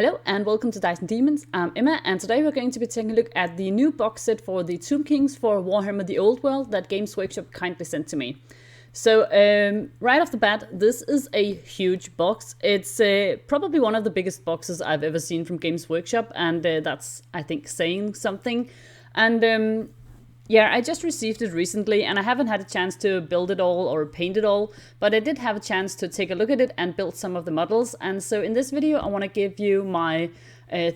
Hello and welcome to Dice and Demons. I'm Emma, and today we're going to be taking a look at the new box set for the Tomb Kings for Warhammer the Old World that Games Workshop kindly sent to me. So right off the bat, this is a huge box. It's probably one of the biggest boxes I've ever seen from Games Workshop, and that's, I think, saying something. And yeah, I just received it recently, and I haven't had a chance to build it all or paint it all, but I did have a chance to take a look at it and build some of the models. And so in this video, I want to give you my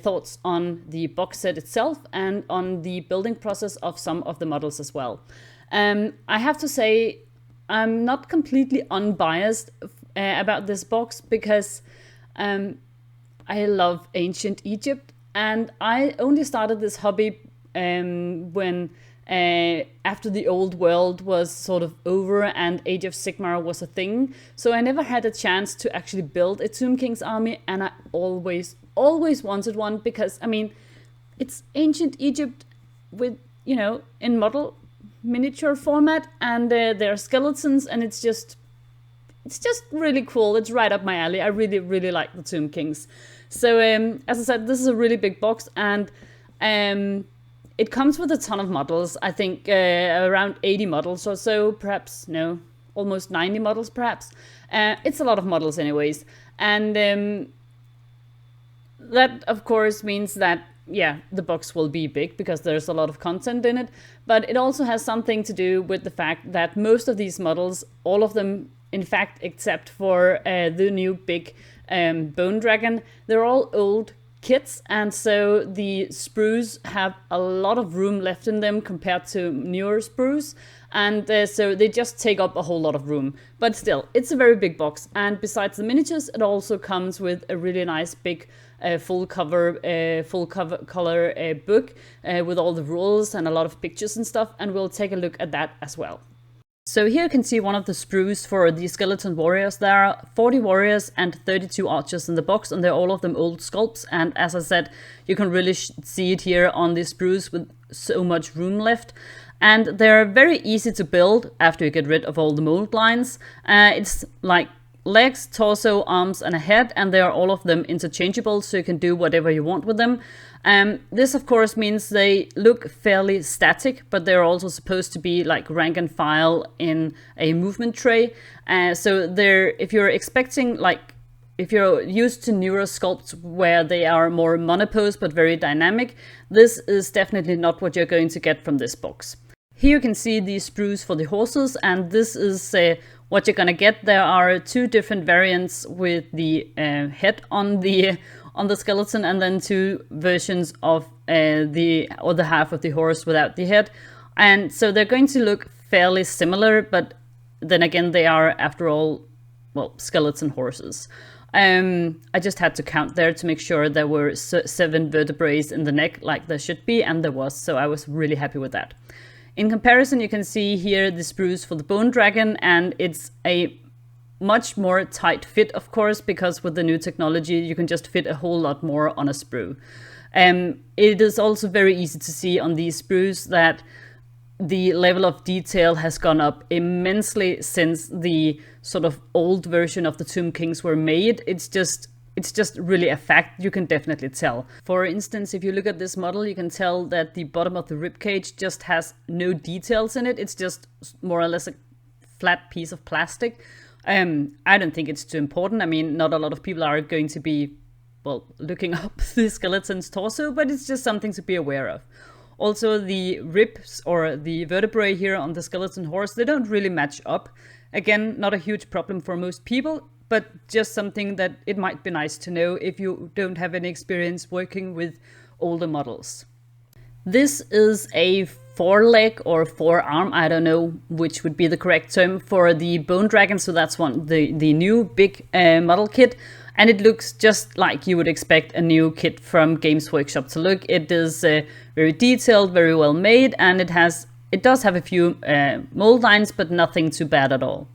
thoughts on the box set itself and on the building process of some of the models as well. I have to say, I'm not completely unbiased about this box because I love ancient Egypt, and I only started this hobby when after the old world was sort of over and Age of Sigmar was a thing. So I never had a chance to actually build a Tomb King's army, and I always wanted one because, I mean, it's ancient Egypt with, you know, in model miniature format, and there are skeletons, and it's just really cool. It's right up my alley. I really like the Tomb Kings. So as I said, this is a really big box, and it comes with a ton of models. I think around 80 models or so, perhaps, no, almost 90 models perhaps. It's a lot of models anyways. And that of course means that, yeah, the box will be big because there's a lot of content in it. But it also has something to do with the fact that most of these models, all of them, in fact, except for the new big bone dragon, they're all old kits, and so the sprues have a lot of room left in them compared to newer sprues, and so they just take up a whole lot of room. But still, it's a very big box, and besides the miniatures, it also comes with a really nice big full color book with all the rules and a lot of pictures and stuff, and we'll take a look at that as well. So here you can see one of the sprues for the skeleton warriors. There are 40 warriors and 32 archers in the box, and they're all of them old sculpts. And as I said, you can really see it here on the sprues with so much room left. And they're very easy to build after you get rid of all the mold lines. It's like legs, torso, arms, and a head, and they are all of them interchangeable, so you can do whatever you want with them. This of course means they look fairly static, but they're also supposed to be like rank and file in a movement tray. So if you're expecting, like, if you're used to newer sculpts where they are more monopose but very dynamic, this is definitely not what you're going to get from this box. Here you can see the sprues for the horses, and this is what you're gonna get. There are two different variants with the head on the skeleton, and then two versions of the other half of the horse without the head. And so they're going to look fairly similar, but then again, they are, after all, well, skeleton horses. I just had to count there to make sure there were 7 vertebrae in the neck like there should be, and there was, so I was really happy with that. In comparison, you can see here the sprues for the bone dragon, and it's a much more tight fit, of course, because with the new technology, you can just fit a whole lot more on a sprue. It is also very easy to see on these sprues that the level of detail has gone up immensely since the sort of old version of the Tomb Kings were made. It's just really a fact. You can definitely tell. For instance, if you look at this model, you can tell that the bottom of the ribcage just has no details in it. It's just more or less a flat piece of plastic. I don't think it's too important. I mean, not a lot of people are going to be, well, looking up the skeleton's torso, but it's just something to be aware of. Also, the ribs or the vertebrae here on the skeleton horse, they don't really match up. Again, not a huge problem for most people, but just something that it might be nice to know if you don't have any experience working with older models. This is a foreleg or forearm, I don't know which would be the correct term, for the bone dragon. So that's the new big model kit, and it looks just like you would expect a new kit from Games Workshop to look. It is very detailed, very well made, and it does have a few mold lines, but nothing too bad at all.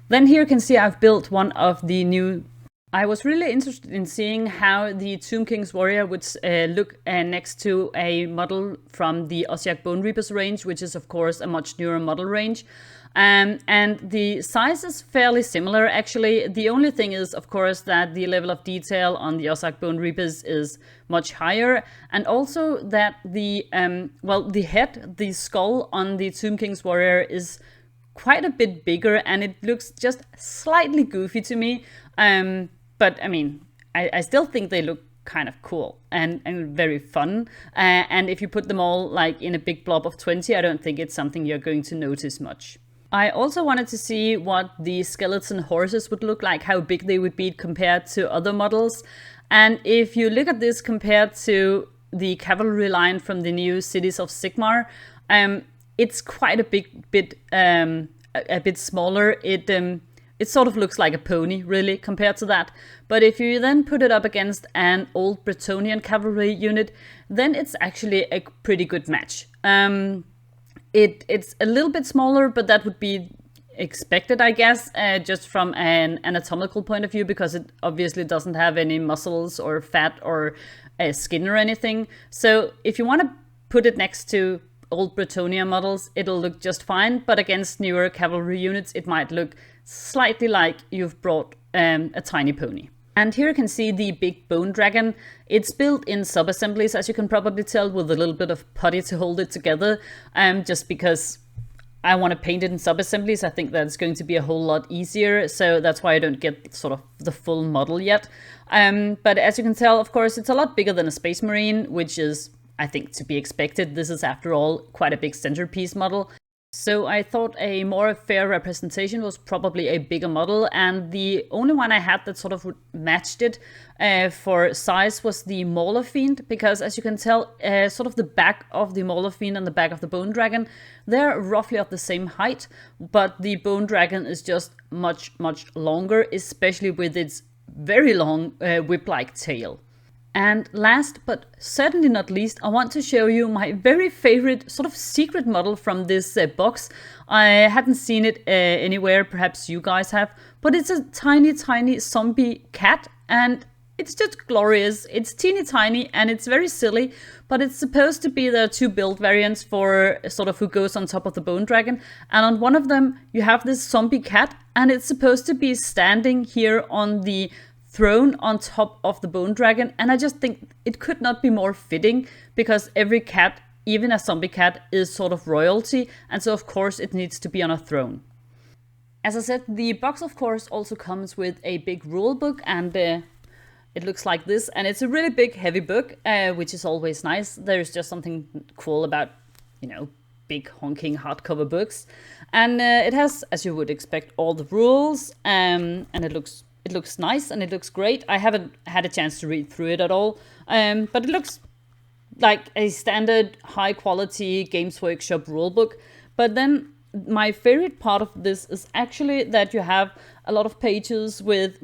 Then here you can see I've built one of the new. I was really interested in seeing how the Tomb King's warrior would look next to a model from the Ossiarch Bone Reapers range, which is of course a much newer model range. And the size is fairly similar, actually. The only thing is, of course, that the level of detail on the Osag Bone Reapers is much higher, and also that the head, the skull on the Tomb King's Warrior is quite a bit bigger, and it looks just slightly goofy to me. But I mean, I still think they look kind of cool and very fun. And if you put them all like in a big blob of 20, I don't think it's something you're going to notice much. I also wanted to see what the skeleton horses would look like, how big they would be compared to other models. And if you look at this compared to the cavalry line from the new Cities of Sigmar, it's quite a bit smaller. It sort of looks like a pony, really, compared to that. But if you then put it up against an old Bretonnian cavalry unit, then it's actually a pretty good match. It's a little bit smaller, but that would be expected, I guess, just from an anatomical point of view, because it obviously doesn't have any muscles or fat or skin or anything. So if you want to put it next to old Bretonnia models, it'll look just fine, but against newer cavalry units, it might look slightly like you've brought a tiny pony. And here you can see the big bone dragon. It's built in sub-assemblies, as you can probably tell, with a little bit of putty to hold it together, just because I want to paint it in sub-assemblies. I think that's going to be a whole lot easier, so that's why I don't get sort of the full model yet. But as you can tell, of course, it's a lot bigger than a Space Marine, which is, I think, to be expected. This is, after all, quite a big centerpiece model. So I thought a more fair representation was probably a bigger model, and the only one I had that sort of matched it for size was the Mauler Fiend, because as you can tell, sort of the back of the Mauler Fiend and the back of the Bone Dragon, they're roughly of the same height, but the Bone Dragon is just much, much longer, especially with its very long whip-like tail. And last, but certainly not least, I want to show you my very favorite sort of secret model from this box. I hadn't seen it anywhere, perhaps you guys have, but it's a tiny, tiny zombie cat, and it's just glorious. It's teeny tiny and it's very silly, but it's supposed to be the two build variants for sort of who goes on top of the Bone Dragon. And on one of them, you have this zombie cat, and it's supposed to be standing here on the throne on top of the Bone Dragon, and I just think it could not be more fitting, because every cat, even a zombie cat, is sort of royalty, and so of course it needs to be on a throne. As I said, the box of course also comes with a big rule book, and it looks like this, and it's a really big heavy book, which is always nice. There's just something cool about, you know, big honking hardcover books, and it has, as you would expect, all the rules, and it looks nice and it looks great. I haven't had a chance to read through it at all, but it looks like a standard high quality Games Workshop rulebook. But then my favorite part of this is actually that you have a lot of pages with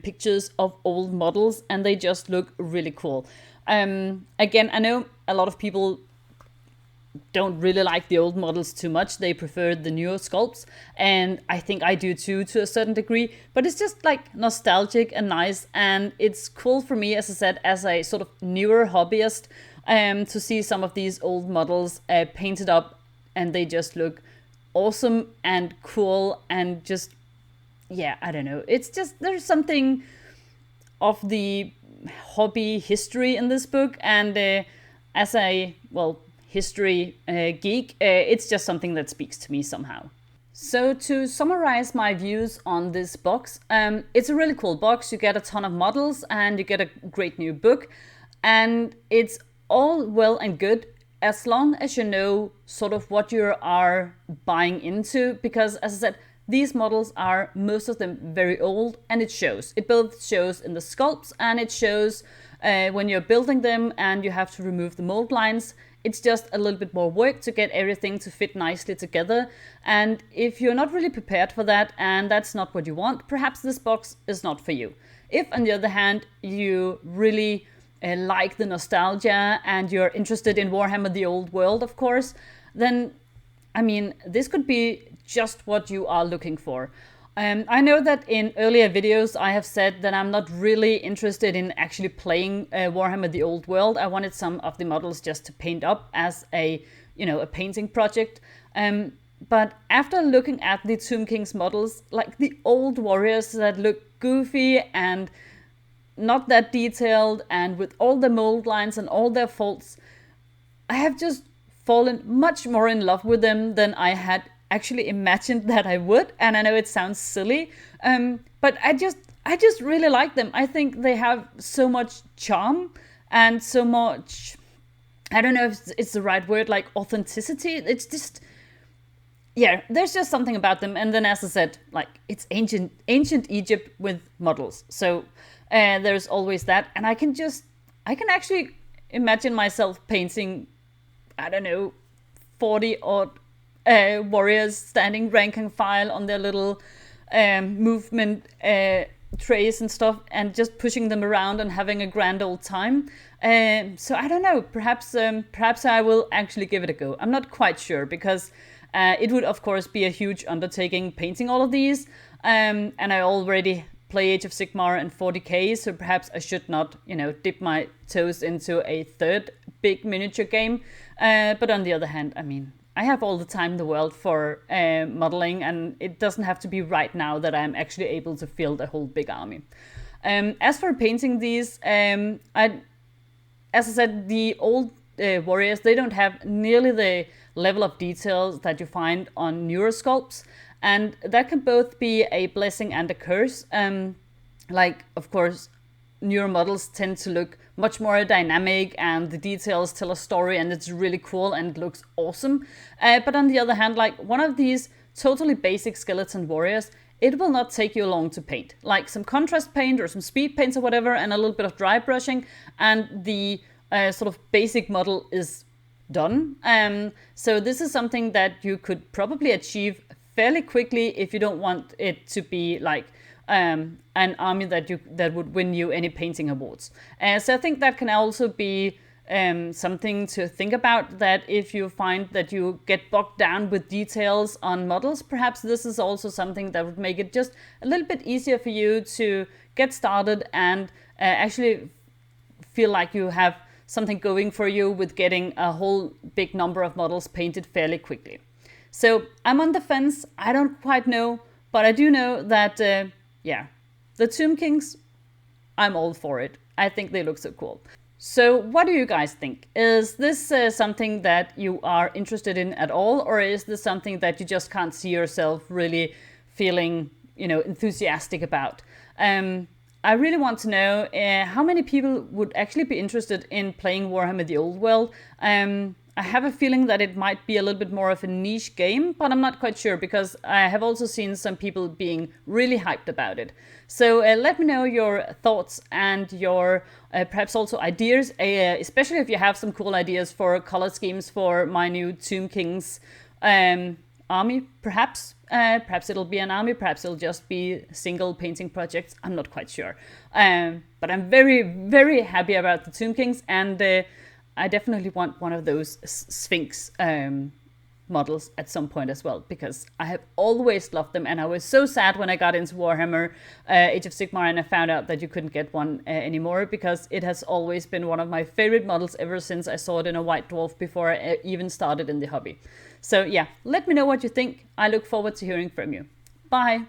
pictures of old models, and they just look really cool. Again, I know a lot of people don't really like the old models too much. They prefer the newer sculpts, and I think I do too, to a certain degree, but it's just like nostalgic and nice, and it's cool for me, as I said, as a sort of newer hobbyist, to see some of these old models painted up, and they just look awesome and cool, and just, yeah, I don't know, it's just, there's something of the hobby history in this book, and as a, well, history geek, it's just something that speaks to me somehow. So to summarize my views on this box, it's a really cool box. You get a ton of models and you get a great new book, and it's all well and good as long as you know sort of what you are buying into, because as I said, these models are, most of them, very old, and it shows. It both shows in the sculpts, and it shows when you're building them and you have to remove the mold lines. It's just a little bit more work to get everything to fit nicely together. And if you're not really prepared for that, and that's not what you want, perhaps this box is not for you. If, on the other hand, you really like the nostalgia and you're interested in Warhammer the Old World, of course, then, I mean, this could be just what you are looking for. I know that in earlier videos I have said that I'm not really interested in actually playing Warhammer the Old World. I wanted some of the models just to paint up as a, you know, a painting project. But after looking at the Tomb King's models, like the old warriors that look goofy and not that detailed and with all the mold lines and all their faults, I have just fallen much more in love with them than I had actually imagined that I would. And I know it sounds silly, but I just really like them. I think they have so much charm and so much, I don't know if it's the right word, like authenticity. It's just, yeah, there's just something about them. And then, as I said, like it's ancient Egypt with models. So there's always that. And I can actually imagine myself painting, I don't know, 40 odd warriors standing rank and file on their little movement trays and stuff, and just pushing them around and having a grand old time. So I don't know, perhaps I will actually give it a go. I'm not quite sure, because it would of course be a huge undertaking painting all of these, and I already play Age of Sigmar and 40k, so perhaps I should not, dip my toes into a third big miniature game. But on the other hand, I mean, I have all the time in the world for modeling, and it doesn't have to be right now that I'm actually able to field a whole big army. As for painting these, as I said, the old warriors, they don't have nearly the level of details that you find on newer sculpts, and that can both be a blessing and a curse. Like, of course, newer models tend to look much more dynamic, and the details tell a story, and it's really cool and it looks awesome. But on the other hand, like one of these totally basic skeleton warriors, it will not take you long to paint. Like some contrast paint or some speed paints or whatever, and a little bit of dry brushing, and the sort of basic model is done. So this is something that you could probably achieve fairly quickly if you don't want it to be like an army that would win you any painting awards. So I think that can also be something to think about, that if you find that you get bogged down with details on models, perhaps this is also something that would make it just a little bit easier for you to get started and actually feel like you have something going for you with getting a whole big number of models painted fairly quickly. So I'm on the fence. I don't quite know, but I do know that, the Tomb Kings, I'm all for it. I think they look so cool. So what do you guys think? Is this something that you are interested in at all, or is this something that you just can't see yourself really feeling, enthusiastic about? I really want to know how many people would actually be interested in playing Warhammer the Old World. I have a feeling that it might be a little bit more of a niche game, but I'm not quite sure, because I have also seen some people being really hyped about it. So let me know your thoughts and your perhaps also ideas, especially if you have some cool ideas for color schemes for my new Tomb Kings army, perhaps. Perhaps it'll be an army, perhaps it'll just be single painting projects. I'm not quite sure. But I'm very, very happy about the Tomb Kings, and I definitely want one of those Sphinx models at some point as well, because I have always loved them, and I was so sad when I got into Warhammer Age of Sigmar and I found out that you couldn't get one anymore, because it has always been one of my favorite models ever since I saw it in a White Dwarf before I even started in the hobby. So yeah, let me know what you think. I look forward to hearing from you. Bye!